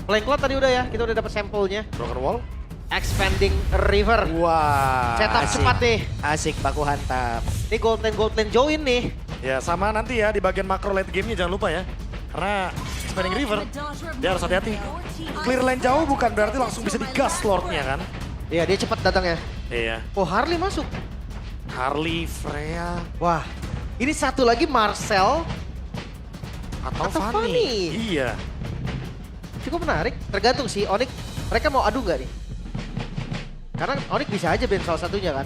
Flying Cloud tadi udah ya, kita udah dapat sampelnya. Broken Wall. Expanding River. Wah, Setup asik. cepat deh. Asik baku hantam. Ini gold lane join nih. Ya sama nanti ya di bagian makro late game-nya jangan lupa ya. Karena Expanding River, dia harus hati-hati. Clear lane jauh bukan berarti langsung bisa digas Lord-nya kan. Iya, dia cepat datangnya. Iya. Oh, Harley masuk. Harley, Freya, Wah, ini satu lagi Marcel. atau Atau Fanny. Fanny. Iya. Cukup menarik, tergantung sih Onyx. Mereka mau adu nggak nih? Karena Onyx bisa aja ban salah satunya kan.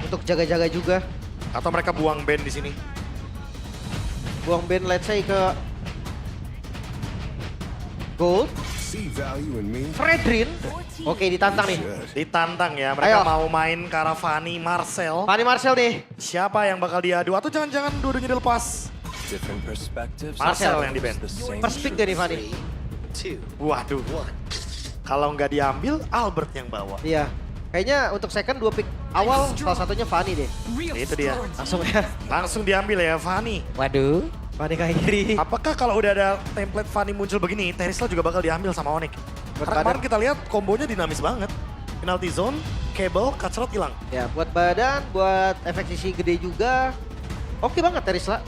Untuk jaga-jaga juga. Atau mereka buang band di sini. Buang ban let's say ke Gold. See value in me? Fredrin. Oke, ditantang nih. Ditantang ya, mereka Ayo. mau main ke arah Fanny, Marcel. Fanny Marcel nih. Siapa yang bakal diadu? Atau jangan-jangan dua-duanya dilepas? Different perspectives. Marcel yang di ban. The same First pick dari Fanny. Waduh. Kalau nggak diambil, Albert yang bawa. Iya. Kayaknya untuk second 2 pick awal salah satunya Fanny deh. Itu dia. Langsung ya. Langsung diambil ya, Fanny. Waduh. Fanny kiri. Apakah kalau udah ada template Fanny muncul begini, Terisla juga bakal diambil sama Onyx? Buat Karena kemarin badan. kita lihat kombonya dinamis banget. Penalty zone, cable, kacrot hilang. Ya, buat badan, buat efek sisi gede juga. Oke banget Terisla.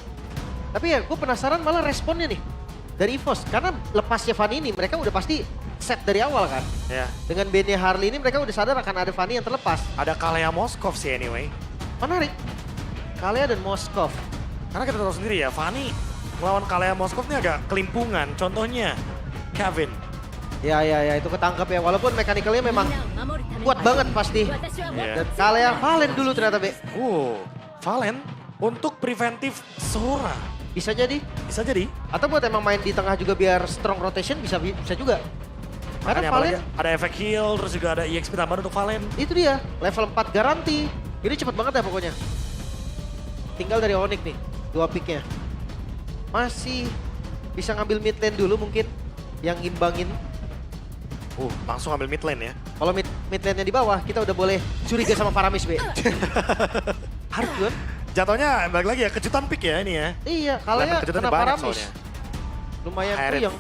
Tapi ya gue penasaran malah responnya nih. Dari EVOS. Karena lepasnya Fanny ini mereka udah pasti set dari awal kan. Ya, Dengan bandnya Harley ini mereka udah sadar akan ada Fanny yang terlepas. ada Kalea Moskov sih anyway. Menarik. Kalea dan Moskov. Karena kita tahu sendiri ya, Fanny melawan Kalea Moskov ini agak kelimpungan. Contohnya, Kevin. Ya itu ketangkap ya. Walaupun mekanikalnya memang kuat banget pasti. Iya. Dan Kalea Valen dulu ternyata Be. Valen untuk preventif Sora. Bisa jadi. Bisa jadi. Atau buat emang main di tengah juga biar strong rotation bisa juga. Karena Makanya Valen apalagi ada efek heal, terus juga ada EXP tambahan untuk Valen. itu dia. Level 4 garanti. Ini cepet banget ya pokoknya. Tinggal dari Onyx nih. 2 picknya. Masih bisa ngambil mid lane dulu mungkin. Yang imbangin. Langsung ambil mid lane ya. Kalau mid lane-nya di bawah, kita udah boleh curiga sama Paramis, Be. Harus kan? Jatuhnya balik lagi ya, kejutan pick ya ini ya. Iya, kalanya Kejutannya kena banyak Paramis. soalnya. Lumayan Harith. puyeng.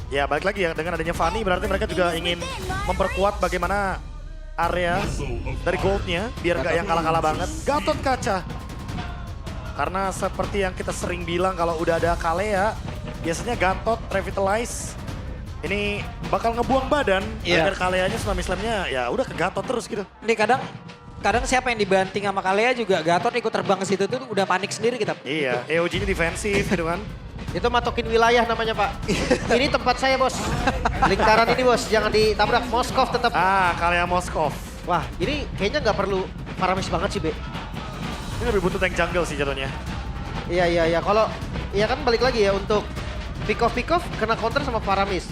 Ya balik lagi ya, dengan adanya Fanny berarti mereka juga ingin memperkuat bagaimana area dari goldnya biar nggak yang kalah-kalah banget. Gatot Kaca. Karena seperti yang kita sering bilang kalau udah ada Kalea, biasanya Gatot, Revitalize, ini bakal ngebuang badan. Iya. Agar Kaleanya Tsunami Slam-nya ya udah ke Gatot terus gitu. Ini kadang siapa yang dibanting sama Kalea juga Gatot ikut terbang ke situ tuh udah panik sendiri kita. Iya, EOG ini defensif gitu kan. Itu matokin wilayah namanya, Pak. Ini tempat saya, Bos. Lingkaran ini, Bos. Jangan ditabrak. Moskov tetap. Kalea Moskov. Wah, ini kayaknya nggak perlu Paramis banget sih, Be. Ini lebih butuh tank jungle sih jatuhnya. Iya. Kalau, ya kan balik lagi ya untuk pick off kena counter sama Paramis.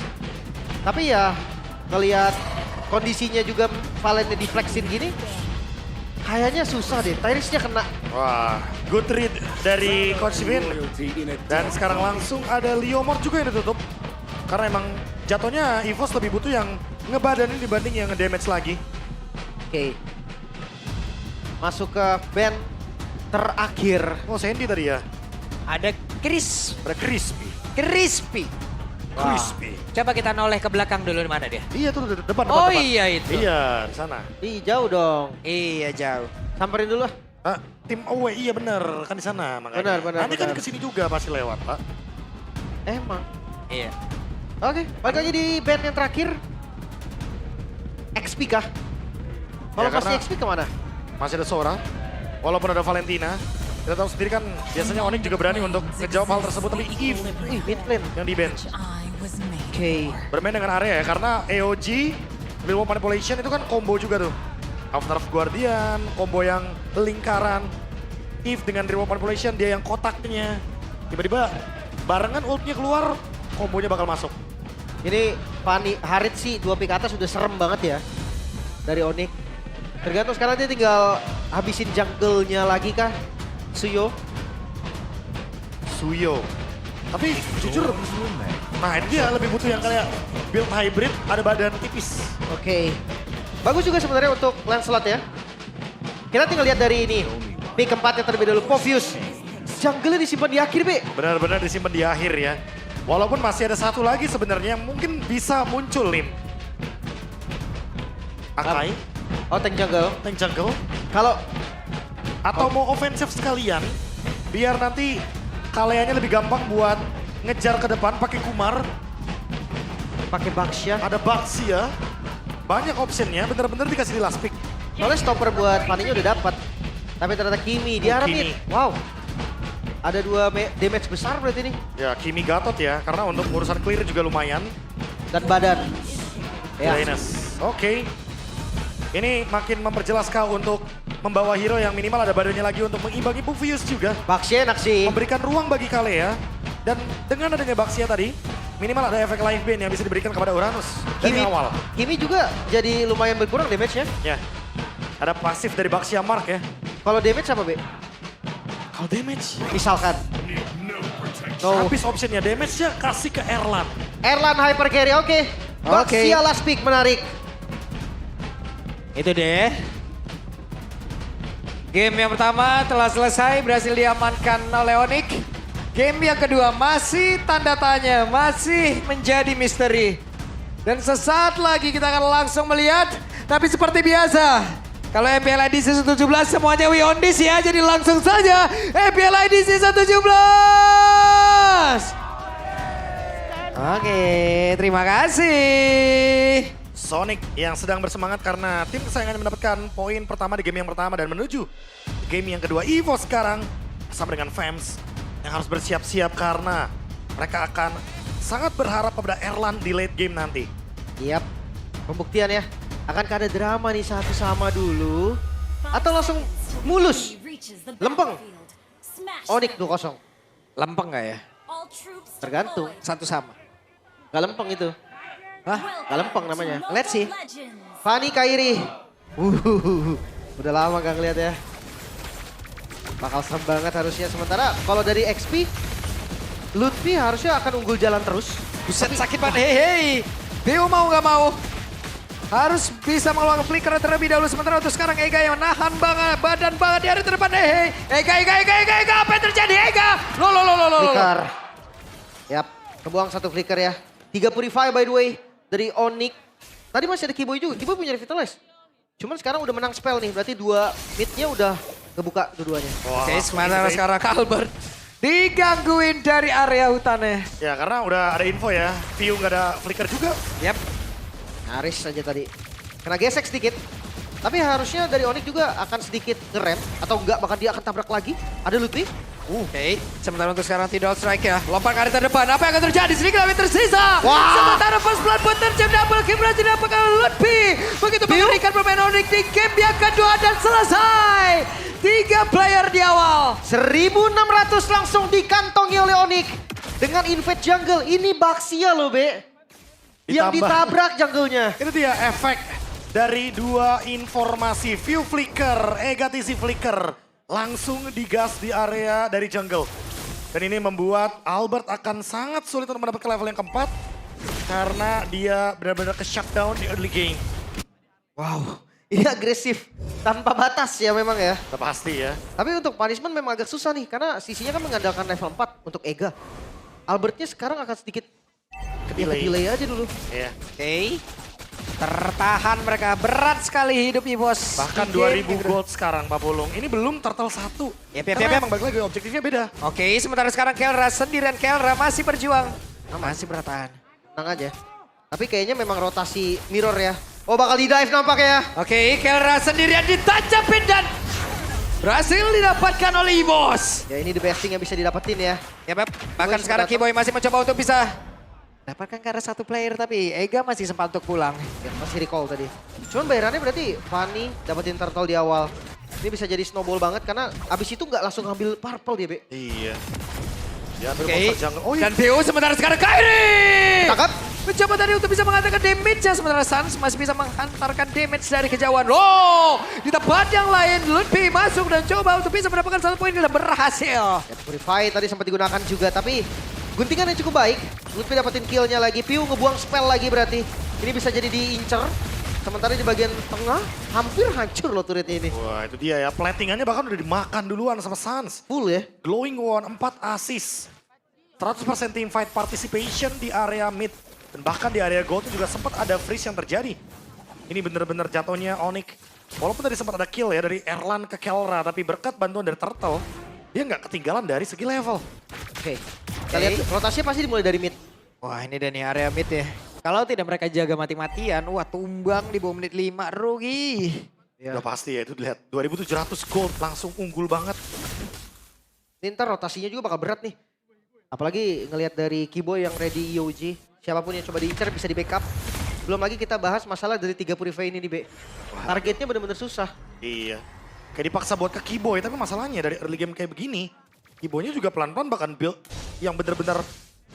Tapi ya, ngelihat kondisinya juga Valennya deflexin gini, kayaknya susah deh. Tyrisnya kena. Wah, good read dari Coach Vin. Loyalty in a Dan sekarang langsung ada Liomor juga yang ditutup. Karena emang jatuhnya EVOS lebih butuh yang ngebadanin dibanding yang nge-damage lagi. Oke. Masuk ke band terakhir. Oh, Sandy tadi ya. Ada Crispy. Ada Crispy. Wah. Crispy. Coba kita noleh ke belakang dulu di mana dia? Iya tuh depan. Oh depan. iya itu. Iya, di sana. Ih, jauh dong. Iya jauh. Samperin dulu lah. Tim away, iya bener. Kan di sana makanya. Benar. Nanti kan kesini juga pasti lewat, Pak. Emang. Iya. Oke, balik lagi di band yang terakhir. XP kah? Kalau Ya, masih karena- XP kemana? Masih ada Sora. Walaupun ada Valentina. Kita tahu sendiri kan biasanya Onyx juga berani untuk ngejawab hal tersebut. Tapi Eve Ih, mid lane. yang di ban. Oke. Bermain dengan area ya, karena EOG, Real Manipulation itu kan combo juga tuh. After of Guardian, combo yang lingkaran. Eve dengan Real Manipulation, dia yang kotaknya. Tiba-tiba barengan ultnya keluar, kombonya bakal masuk. Ini Fanny Harith sih 2 pick atas udah serem banget ya. Dari Onyx. Tergantung sekarang dia tinggal habisin jungle-nya lagi kah? Suyo. Tapi jujur, nah ini dia lebih butuh yang kayak build hybrid, ada badan tipis. Oke. Bagus juga sebenarnya untuk Lancelot ya. Kita tinggal lihat dari ini. Pick keempatnya terlebih dahulu. Povius. Jungle-nya disimpan di akhir, Be. Benar-benar disimpan di akhir ya. Walaupun masih ada satu lagi sebenarnya yang mungkin bisa muncul, Lim. Akai, Oh, tank jungle. tank jungle. Kalau Atau mau ofensif sekalian, biar nanti kaleanya lebih gampang buat ngejar ke depan pakai Kumar. pakai Baxia, Ada Baxia, banyak optionnya, bener-bener dikasih di last pick. soalnya stopper buat Fanny-nya udah dapat. Tapi ternyata Kimi diarah Kimi. mid. Wow. Ada 2 damage besar berarti ini. Ya Kimi Gatot ya, karena untuk urusan clear juga lumayan. Dan badan. Ya. Drainus. Oke. Ini makin memperjelas kau untuk membawa hero yang minimal ada badannya lagi untuk mengimbangi Bufius juga. Baxia enak sih. Memberikan ruang bagi Kalea. Dan dengan adanya Baxia tadi, minimal ada efek life bane yang bisa diberikan kepada Uranus dari awal. Kimi juga jadi lumayan berkurang damage-nya. Ya. Ada pasif dari Baxia Mark ya. Kalau damage apa, Be? Kalau damage, Misalkan. No. habis optionnya damage-nya kasih ke Erlan. Erlan hyper carry, oke. Baxia last pick menarik. Itu deh. Game yang pertama telah selesai, berhasil diamankan oleh Onyx. Game yang kedua masih tanda tanya, masih menjadi misteri. Dan sesaat lagi kita akan langsung melihat, tapi seperti biasa. Kalau EPL IDC 17 semuanya we on this ya, jadi langsung saja EPL IDC 17. Oke, terima kasih. Sonic yang sedang bersemangat karena tim kesayangannya mendapatkan poin pertama di game yang pertama dan menuju game yang kedua. Evo sekarang bersama dengan Fams yang harus bersiap-siap karena mereka akan sangat berharap kepada Erlan di late game nanti. Yap, pembuktian ya. Akankah ada drama nih satu sama dulu? Atau langsung mulus? Lempeng. Onyx 2-0. Lempeng gak ya? Tergantung. Satu sama. Gak lempeng itu. Hah? Gak lempeng namanya. Let's see. Fanny Kairi. Udah lama gak ngeliat ya. Bakal serem banget harusnya. Sementara kalau dari XP, Lutfi harusnya akan unggul jalan terus. Buset sakit banget. Hei. Bio mau gak mau. Harus bisa mengeluarkan flicker terlebih dahulu. Sementara untuk sekarang Ega yang menahan banget. Badan banget di hari terdepan. Hei. Ega. Apa yang terjadi Ega? Lo. Flicker. Yap, kebuang satu flicker ya. 3 Purify by the way dari Onyx. Tadi masih ada Kiboy juga. Kiboy punya Revitalize. Cuman sekarang udah menang spell nih. Berarti 2 mid-nya udah kebuka dua-duanya. Oke, sementara sekarang Albert digangguin dari area hutannya. Ya karena udah ada info ya, View nggak ada flicker juga. Yap. Nyaris aja tadi. Kena gesek sedikit. Tapi harusnya dari Onyx juga akan sedikit ngerem. Atau enggak, bahkan dia akan tabrak lagi. Ada Lutfi. Oke, sementara untuk sekarang tidak strike ya. Lompat ke area terdepan, apa yang akan terjadi? Sedikit lebih tersisa. Wah. Sementara first blood pun terjadi double kill berhasil didapatkan Lutfi. Begitu mengerikan bermain Onyx di game yang kedua dan selesai. 3 player di awal. 1600 langsung dikantongi oleh Onyx. Dengan invade jungle. Ini Baxia loh, Be. Yang Ditambah. ditabrak jungle-nya. Itu dia efek dari 2 informasi. View flicker, Ega TC flicker. Langsung digas di area dari jungle. Dan ini membuat Albert akan sangat sulit untuk mendapatkan level yang keempat. Karena dia benar-benar ke shutdown di early game. Wow. Ini agresif. Tanpa batas ya memang ya. Udah pasti ya. Tapi untuk punishment memang agak susah nih. Karena sisinya kan mengandalkan level 4 untuk Ega. Albertnya sekarang akan sedikit delay aja dulu. Iya. Oke. Tertahan mereka, berat sekali hidup Evos. Bahkan Di game 2000 yang kedua. gold sekarang Pak Pulung. Ini belum turtle 1. Yap. Karena emang balik lagi objektifnya beda. Oke, sementara sekarang Kelra sendirian. Kelra masih berjuang. Masih bertahan. Tenang aja. Tapi kayaknya memang rotasi mirror ya. Oh bakal di-dive nampak ya. Oke, Kelra sendirian ditancapin dan berhasil didapatkan oleh Evos. Ya ini the best thing yang bisa didapetin ya. Ya Beb, bahkan Boy, sekarang sebentar. Kiboy masih mencoba untuk bisa dapatkan karena satu player tapi Ega masih sempat untuk pulang. Ya, masih recall tadi. Cuman bayarannya berarti Fanny dapetin turtle di awal. Ini bisa jadi snowball banget karena abis itu nggak langsung ngambil purple dia, Be. Iya. Dia ambil Oke, monster jungle. Oh iya. dan Theo sementara sekarang Kairi. Tangkap. Mencoba tadi untuk bisa mengatakan damage-nya. Sementara Sans masih bisa menghantarkan damage dari kejauhan. Loh, di tempat yang lain Lutfi masuk dan coba untuk bisa mendapatkan 1 poin dan berhasil. Ya, Purify tadi sempat digunakan juga tapi guntingan yang cukup baik. Lutfi dapetin kill-nya lagi. Piu ngebuang spell lagi berarti. Ini bisa jadi diincer. Sementara di bagian tengah hampir hancur loh turretnya ini. Wah itu dia ya. Platingannya bahkan udah dimakan duluan sama Sans. Full ya. Glowing One 4 assist. 100% team fight participation di area mid. Dan bahkan di area gold juga sempat ada freeze yang terjadi. Ini bener-bener jatuhnya Onyx. Walaupun tadi sempat ada kill ya dari Erlan ke Kelra, tapi berkat bantuan dari Turtle, dia nggak ketinggalan dari segi level. Oke. Kita lihat rotasinya pasti dimulai dari mid. Wah ini dan nih area mid ya. Kalau tidak mereka jaga mati-matian, wah tumbang di bawah menit 5, rugi. Udah pasti ya, itu lihat 2700 gold langsung unggul banget. Ini ntar rotasinya juga bakal berat nih. Apalagi ngelihat dari Kiboy yang ready EOG. Siapapun yang coba diincar bisa di backup. Belum lagi kita bahas masalah dari 3 Purify ini nih, Be. Targetnya bener-bener susah. Iya. Kayak dipaksa buat ke Kiboy, tapi masalahnya dari early game kayak begini, Kiboynya juga pelan-pelan bahkan build yang bener-bener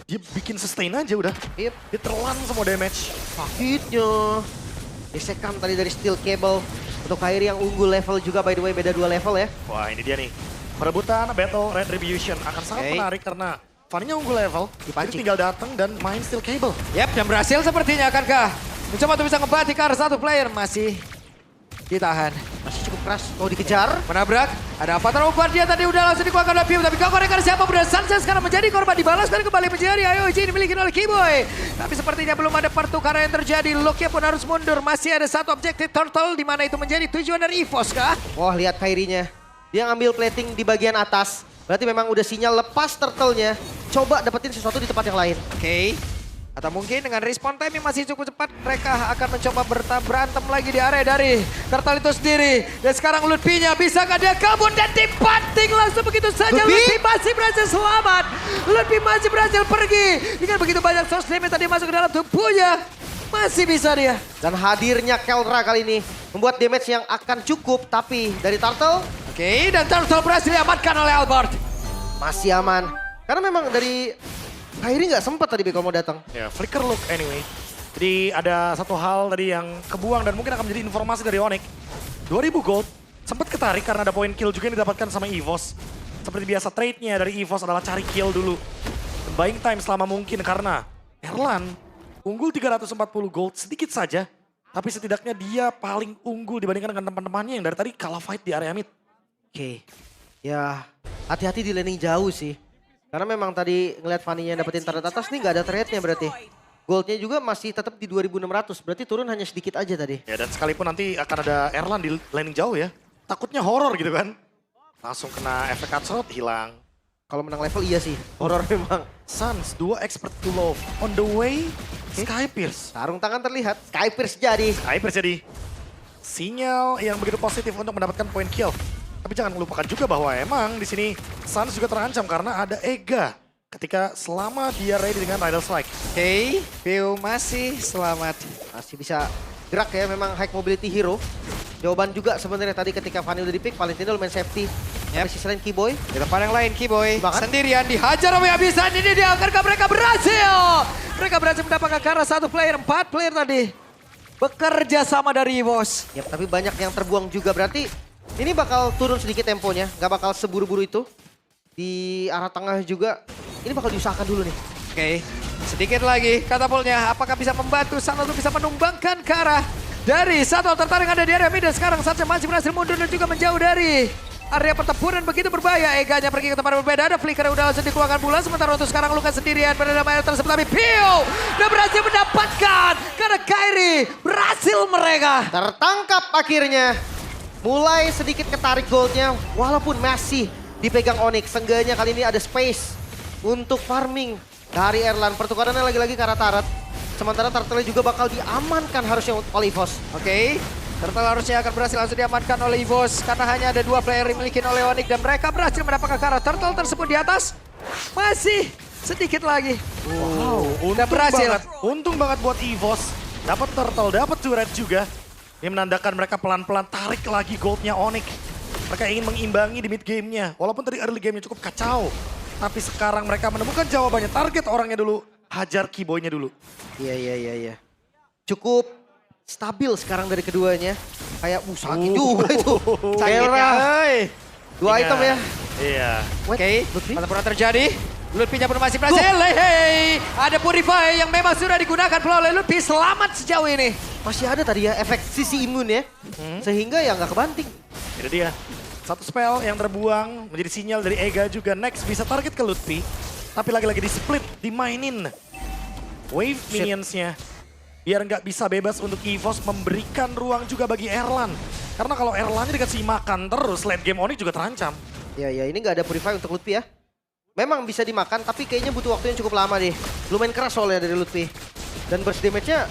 dia bikin sustain aja udah. Yep. Dia telan semua damage. Sakitnya. Disekam tadi dari steel cable. Untuk Kairi yang unggul level juga, by the way, beda 2 level ya. Wah ini dia nih. Perebutan Battle Retribution akan sangat menarik karena Fanny-nya unggul level, Dipancing. jadi tinggal datang dan main steel cable. Yap, dan berhasil sepertinya akankah mencoba untuk bisa ngebati ke arah satu player, masih ditahan. Masih cukup keras. Oh, dikejar. Menabrak, ada apa terobat dia tadi udah langsung dikeluarkan oleh Pium, tapi gak korekan siapa benar Sanchez sekarang menjadi korban dibalas dan kembali menjadi IOG dimiliki oleh Kiboy. Tapi sepertinya belum ada pertukaran yang terjadi, Lokia pun harus mundur, masih ada satu objektif Turtle di mana itu menjadi tujuan dari EVOS kah? Wah, lihat Kairinya. Dia ngambil plating di bagian atas. Berarti memang udah sinyal lepas turtle-nya. Coba dapetin sesuatu di tempat yang lain. Oke. Atau mungkin dengan respawn time yang masih cukup cepat, mereka akan mencoba berantem lagi di area dari Turtle itu sendiri. Dan sekarang Lutfi-nya bisakah dia kabur dan dibanting langsung begitu saja. Lutfi masih berhasil selamat. Lutfi masih berhasil pergi. Dengan begitu banyak source damage tadi masuk ke dalam tubuhnya. Masih bisa dia. Dan hadirnya Kelra kali ini membuat damage yang akan cukup. Tapi dari Turtle Oke, dan Turtle berhasil diamankan oleh Albert. masih aman. Karena memang dari Kairi nggak sempat tadi Beko mau datang. Ya, flicker look anyway. Jadi ada satu hal tadi yang kebuang dan mungkin akan menjadi informasi dari Onyx. 2000 gold, sempat ketarik karena ada poin kill juga yang didapatkan sama EVOS. Seperti biasa trade-nya dari EVOS adalah cari kill dulu. Buying time selama mungkin karena Erlan unggul 340 gold sedikit saja. Tapi setidaknya dia paling unggul dibandingkan dengan teman-temannya yang dari tadi kalah fight di area mid. Oke. Ya, hati-hati di laning jauh sih. Karena memang tadi ngeliat Fanny-nya dapetin target atas nih nggak ada trade-nya berarti. Goldnya juga masih tetap di 2600, berarti turun hanya sedikit aja tadi. Ya dan sekalipun nanti akan ada Erlan di laning jauh ya. Takutnya horror gitu kan. Langsung kena efek cutthroat hilang. Kalau menang level iya sih, horor memang. Suns, 2 expert to love. On the way, Skypierce. Sarung tangan terlihat, Skypierce jadi. Skypierce jadi sinyal yang begitu positif untuk mendapatkan poin kill. Tapi jangan lupakan juga bahwa emang di sini Suns juga terancam karena ada Ega. Ketika selama dia ready dengan Idle Strike. Oke, Pium masih selamat. Masih bisa gerak ya, memang high mobility hero. Jawaban juga sebenarnya tadi ketika Fanny udah di-pick, paling tidak lumayan safety. Tapi sisi lain Kiboy. Di tempat yang lain Kiboy Bahkan- sendirian dihajar oleh habisan ini dia. Akankah mereka berhasil? Mereka berhasil mendapatkan ke arah satu player, 4 player tadi. Bekerja sama dari EVOS. Ya, tapi banyak yang terbuang juga, berarti ini bakal turun sedikit temponya. Nggak bakal seburu-buru itu. Di arah tengah juga, ini bakal diusahakan dulu nih. Oke, sedikit lagi katapultnya. Apakah bisa membantu Santo untuk bisa menumbangkan ke arah dari satu tertarik ada di area mid. Dan sekarang Sancho masih berhasil mundur dan juga menjauh dari area pertempuran begitu berbahaya. Eganya pergi ke tempat yang berbeda. Ada flicker yang udah langsung dikeluarkan bulan. Sementara untuk sekarang Luka sendirian berada dalam area tersebut. Tapi Pio udah berhasil mendapatkan. Karena Kairi berhasil mereka. Tertangkap akhirnya. Mulai sedikit ketarik goldnya, walaupun masih dipegang Onyx. Seenggaknya kali ini ada space untuk farming dari Erlan. Pertukarannya lagi-lagi ke arah Tarat. Sementara Turtle juga bakal diamankan harusnya oleh EVOS. Oke, Turtle harusnya akan berhasil langsung diamankan oleh EVOS. Karena hanya ada 2 player yang dimiliki oleh Onyx. Dan mereka berhasil mendapatkan ke arah Turtle tersebut di atas. Masih sedikit lagi. Wow, udah berhasil. Untung banget buat EVOS. Dapat turtle, dapat turret juga. Ini menandakan mereka pelan-pelan tarik lagi goldnya Onyx. Mereka ingin mengimbangi di mid game-nya. Walaupun tadi early game-nya cukup kacau. Tapi sekarang mereka menemukan jawabannya. Target orangnya dulu. Hajar Kiboy-nya dulu. Iya. Cukup stabil sekarang dari keduanya. Kayak sakit juga itu. Sakitnya, hei. 2 item ya. Iya. Oke, Lutfi? pertempuran terjadi. Lutfi-nya pun masih berhasil. Hei, ada Purify yang memang sudah digunakan oleh Lutfi. Selamat sejauh ini. Masih ada tadi ya efek sisi imun ya. Sehingga ya nggak kebanting. Itu dia. Satu spell yang terbuang menjadi sinyal dari Ega juga. Next bisa target ke Lutfi. Tapi lagi-lagi di split, dimainin. Wave minionsnya. Biar nggak bisa bebas untuk EVOS memberikan ruang juga bagi Erlan. Karena kalau Erlannya dikasih makan terus, late game Onyx juga terancam. Ya ini nggak ada purify untuk Lutfi ya. Memang bisa dimakan tapi kayaknya butuh waktu yang cukup lama deh. Lumayan keras soalnya dari Lutfi. Dan burst damage-nya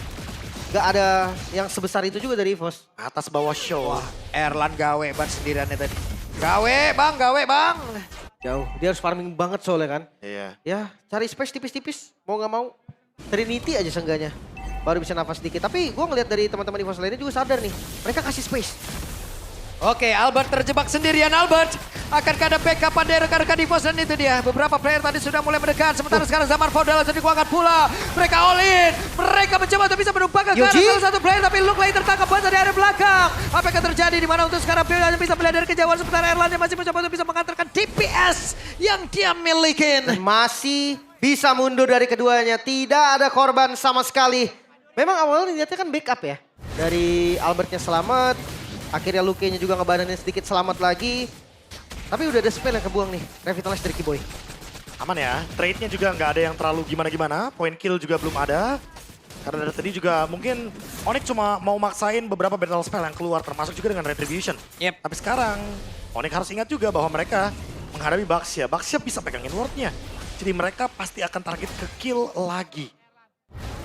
nggak ada yang sebesar itu juga dari EVOS. Atas bawah show. Wah, Erlan gawe banget sendiriannya tadi. Gawe bang. Jauh, dia harus farming banget soalnya kan. Iya. Ya cari space tipis-tipis, mau nggak mau. Trinity aja seenggaknya. Baru bisa nafas dikit. Tapi gue ngeliat dari teman-teman EVOS lainnya juga sadar nih. Mereka kasih space. Oke, Albert terjebak sendirian. Albert akankah ada backup dari rekan-rekan EVOS, dan itu dia. Beberapa player tadi sudah mulai mendekat. Sementara sekarang Zaman Faudal jadi dikuangkat pula. Mereka all in. Mereka mencoba untuk bisa menumpahkan ke arah Yoji? salah satu player. Tapi Luke lagi tertangkap banget dari area belakang. Apa yang terjadi di mana untuk sekarang Bill hanya bisa melihat dari kejauhan. Sementara Erlan yang masih mencoba untuk bisa mengantarkan DPS yang dia milikin. Dan masih bisa mundur dari keduanya. Tidak ada korban sama sekali. Memang awalnya niatnya kan backup ya. Dari Albertnya selamat. Akhirnya Luke-nya juga ngebananin sedikit selamat lagi. Tapi udah ada spell yang kebuang nih. Revitalize dari Kiboy. Aman ya, trade-nya juga nggak ada yang terlalu gimana-gimana. Point kill juga belum ada. Karena dari tadi juga mungkin Onyx cuma mau maksain beberapa battle spell yang keluar. Termasuk juga dengan Retribution. Yep. Tapi sekarang Onyx harus ingat juga bahwa mereka menghadapi Baxia. Baxia bisa pegangin wardnya. Jadi mereka pasti akan target ke kill lagi.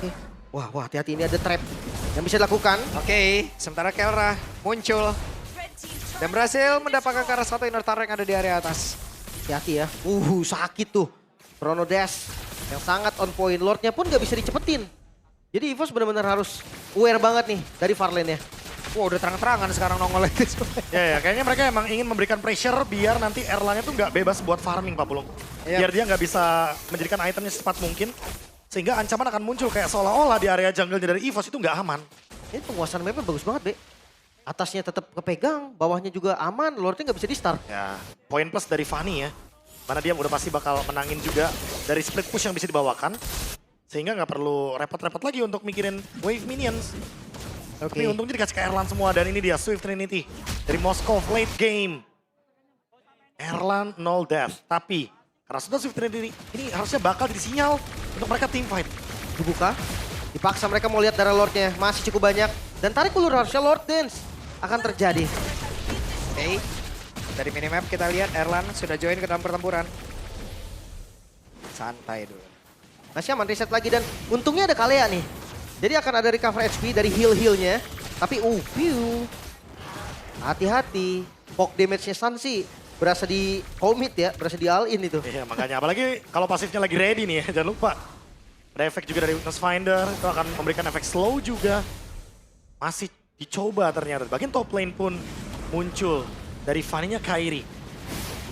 Oke. Wah, hati-hati ini ada trap yang bisa dilakukan. Oke, sementara Kelra muncul. Dan berhasil mendapatkan ke arah satu inner turret yang ada di area atas. Hati-hati ya. Sakit tuh. Chrono Dash yang sangat on point. Lordnya pun gak bisa dicepetin. Jadi EVOS benar-benar harus aware banget nih dari far lane-nya. Wah, udah terang-terangan sekarang nongol lagi. Ya, kayaknya mereka emang ingin memberikan pressure biar nanti Erlannya tuh nggak bebas buat farming, Pak Pulung. Yep. Biar dia nggak bisa menjadikan itemnya secepat mungkin. Sehingga ancaman akan muncul kayak seolah-olah di area jungle-nya dari EVOS itu nggak aman. Ini penguasaan mapnya bagus banget, Be. Atasnya tetap kepegang, bawahnya juga aman, Lordnya nggak bisa di-start. Ya, poin plus dari Fanny ya. Mana dia udah pasti bakal menangin juga dari split push yang bisa dibawakan. Sehingga nggak perlu repot-repot lagi untuk mikirin wave minions. Tapi untungnya dikasih ke Erlan semua, dan ini dia Swift Trinity dari Moskov late game. Erlan 0 death, tapi karena sudah Swift Trinity ini harusnya bakal jadi sinyal untuk mereka team fight. Dibuka, dipaksa mereka mau lihat darah Lordnya, masih cukup banyak. Dan tarik ulur harusnya Lord Dance akan terjadi. Oke, dari minimap kita lihat Erlan sudah join ke dalam pertempuran. Santai dulu. Masih aman, reset lagi, dan untungnya ada Kalea nih. Jadi akan ada recover HP dari heal-healnya. Tapi hati-hati. Poke damage-nya Sun sih berasa di commit ya, berasa di all in itu. Iya, makanya apalagi kalau pasifnya lagi ready nih ya, jangan lupa. Ada efek juga dari Witness Finder, itu akan memberikan efek slow juga. Masih dicoba ternyata, bagian top lane pun muncul dari Fanny-nya Kairi.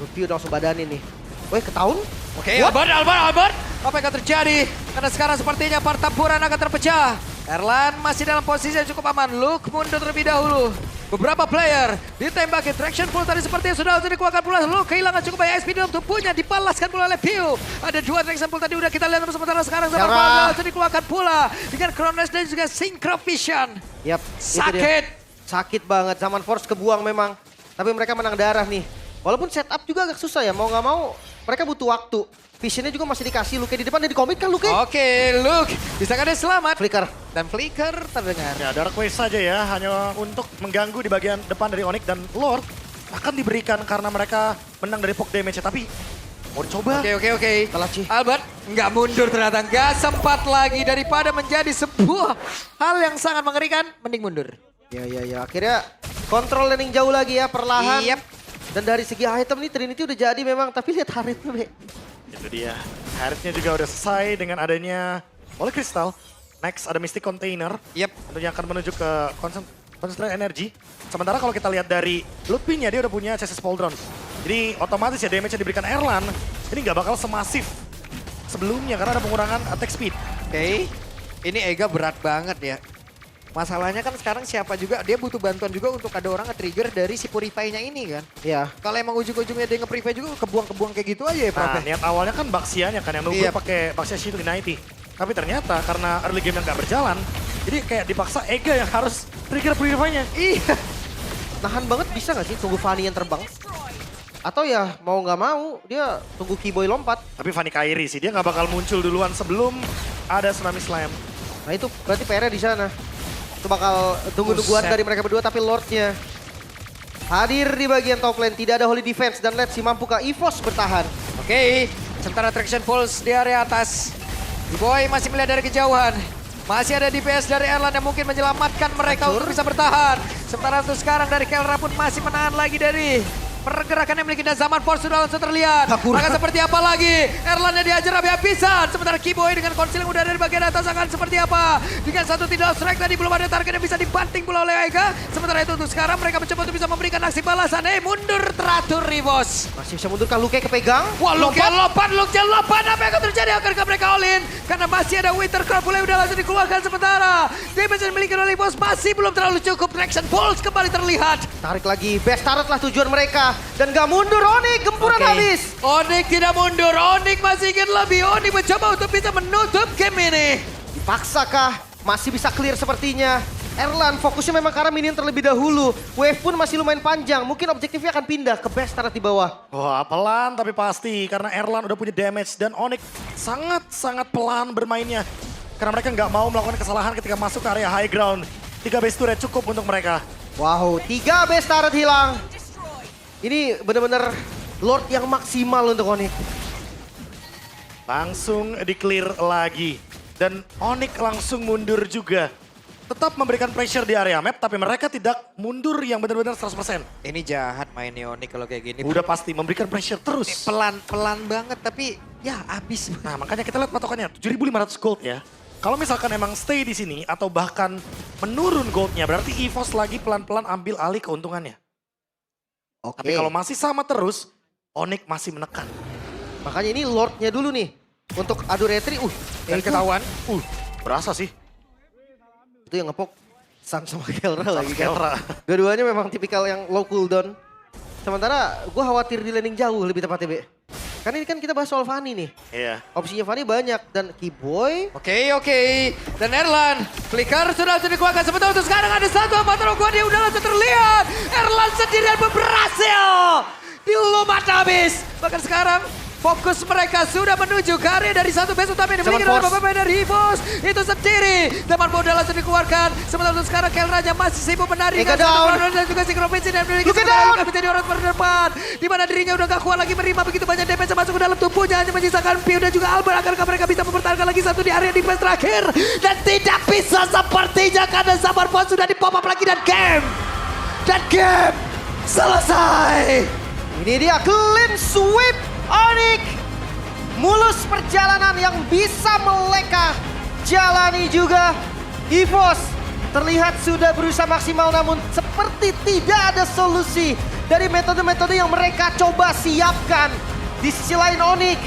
Lutfi udah langsung badanin nih. Woi, ketahuan? Oke, Albert. Apa yang akan terjadi? Karena sekarang sepertinya pertempuran akan terpecah. Erlan masih dalam posisi yang cukup aman. Luke mundur terlebih dahulu. Beberapa player ditembaki traction full tadi sepertinya sudah dikuatkan pula. Luke kehilangan cukup banyak SP dalam tubuhnya, dibalaskan pula oleh Piu. Ada 2 traction full tadi udah kita lihat, sementara sekarang sama Faudal dikeluarkan pula dengan Chronos dan juga Synchro Vision. Yap, sakit. Sakit banget, Zaman Force kebuang memang. Tapi mereka menang darah nih. Walaupun setup juga agak susah ya, mau nggak mau mereka butuh waktu. Visionnya juga masih dikasih, Luke di depan dan di komit kan Luke? Oke, Luke bisa kan dia selamat. Flicker. Dan Flicker terdengar. Ya, Dark Wave saja ya, hanya untuk mengganggu di bagian depan dari Onyx, dan Lord akan diberikan karena mereka menang dari poke damage, tapi mau dicoba. Oke. Kalachi. Albert nggak mundur ternyata, nggak sempat lagi, daripada menjadi sebuah hal yang sangat mengerikan, mending mundur. Ya. Akhirnya kontrol landing jauh lagi ya, perlahan. Yep. Dan dari segi item nih Trinity udah jadi memang, tapi lihat Haritnya, Be. Itu dia. Harithnya juga udah selesai dengan adanya Holy Crystal. Next ada Mystic Container. Yep. Tentunya akan menuju ke Concentrate Energy. Sementara kalau kita lihat dari Lutfi-nya, dia udah punya Chassis Pauldron. Jadi otomatis ya damage yang diberikan Erlan ini nggak bakal semasif sebelumnya karena ada pengurangan attack speed. Oke. Ini Ega berat banget ya. Masalahnya kan sekarang siapa juga, dia butuh bantuan juga untuk ada orang nge-trigger dari si Purify-nya ini kan. Ya. Kalau emang ujung-ujungnya dia nge-Purify juga, kebuang-kebuang kayak gitu aja ya, Prof. Nah, niat awalnya kan Baxianya kan yang nunggu Iya. pakai Baxia Shield Ignite. Tapi ternyata karena early game yang nggak berjalan, jadi kayak dipaksa Ega yang harus trigger Purify-nya. Iya. Nahan banget bisa nggak sih tunggu Fanny yang terbang? Atau ya mau nggak mau dia tunggu Keyboy lompat. Tapi Fanny Kairi sih, dia nggak bakal muncul duluan sebelum ada Tsunami Slam. Nah itu berarti PR-nya di sana. Itu bakal tunggu-tungguan Buset. dari mereka berdua, tapi Lordnya hadir di bagian top lane. Tidak ada Holy Defense dan let's see mampukah EVOS bertahan. Oke, sementara Traction Pulse di area atas. B-Boy masih melihat dari kejauhan. Masih ada DPS dari Erlan yang mungkin menyelamatkan mereka Hancur. untuk bisa bertahan. Sementara untuk sekarang dari Kelra pun masih menahan lagi dari pergerakan yang memiliki, dan Zaman Force sudah langsung terlihat. Sakura. Akan seperti apa lagi? Erlan yang dihajar habis-habisan. Sementara Keyboy dengan konsil yang udah dari bagian atas akan seperti apa? Dengan satu tidak strike tadi belum ada target yang bisa dibanting pula oleh Aega. Sementara itu untuk sekarang mereka mencoba untuk bisa memberikan aksi balasan. Mundur teratur Rivos. Masih bisa mundur kan Luke kepegang. Wah, Luke lompat. Apa yang akan terjadi? Akankah mereka all in? Karena masih ada Winter Crab mulai udah langsung dikeluarkan sementara. Damage yang dimiliki oleh Rivos masih belum terlalu cukup. Traction Pulse kembali terlihat. Tarik lagi, best turret lah tujuan mereka. Dan gak mundur Onyx, gempuran Oke. habis. Onyx tidak mundur, Onyx masih ingin lebih. Onyx mencoba untuk bisa menutup game ini. Dipaksakah? Masih bisa clear sepertinya. Erlan fokusnya memang karena minion terlebih dahulu. Wave pun masih lumayan panjang. Mungkin objektifnya akan pindah ke best turret di bawah. Wah, pelan tapi pasti karena Erlan udah punya damage dan Onyx sangat-sangat pelan bermainnya. Karena mereka nggak mau melakukan kesalahan ketika masuk ke area high ground. 3 base turret cukup untuk mereka. Wow, 3 best turret hilang. Ini benar-benar Lord yang maksimal untuk Onyx. Langsung di-clear lagi. Dan Onyx langsung mundur juga. Tetap memberikan pressure di area map, tapi mereka tidak mundur yang benar-benar 100%. Ini jahat mainnya Onyx kalau kayak gini. Udah pasti memberikan pressure terus. Pelan-pelan banget tapi ya habis. Nah, makanya kita lihat patokannya 7.500 gold ya. Kalau misalkan emang stay di sini atau bahkan menurun goldnya, berarti EVOS lagi pelan-pelan ambil alih keuntungannya. Oke. Tapi kalau masih sama terus, Onyx masih menekan. Makanya ini Lordnya dulu nih. Untuk adu retri, Dan itu ketahuan. Berasa sih. Itu yang ngepok Sun sama Kelra lagi kan. Kelra. Dua-duanya memang tipikal yang low cooldown. Sementara gue khawatir di landing jauh lebih tepatnya, Be. Karena ini kan kita bahas soal Fanny nih. Iya. Opsinya Fanny banyak dan Keyboy. Oke. Dan Erlan, flicker sudah dikeluarkan. Sementara untuk sekarang ada satu Amatero gua, dia udah langsung terlihat. Erlan sendirian berhasil. Dilumat habis. Bahkan sekarang fokus mereka sudah menuju ke area dari satu base utama yang dimiliki oleh Zaman Force. pemain dari EVOS. Itu sendiri. Zaman bola langsung dikeluarkan. Sementara untuk sekarang Kelranya masih sibuk menari. Eka down. Dan juga Synchromancy dan memiliki Luka down. menjadi orang terdepan. Di mana dirinya udah gak kuat lagi menerima begitu banyak damage masuk ke dalam tubuhnya. Hanya menyisakan Pew dan juga Albert. Akankah mereka bisa mempertahankan lagi satu di area defense terakhir. Dan tidak bisa sepertinya karena Zaman Force sudah di pop up lagi dan game selesai. Ini dia clean sweep Onyx. Mulus perjalanan yang bisa meleka. Jalani juga EVOS. Terlihat sudah berusaha maksimal namun seperti tidak ada solusi dari metode-metode yang mereka coba siapkan. Di sisi lain Onyx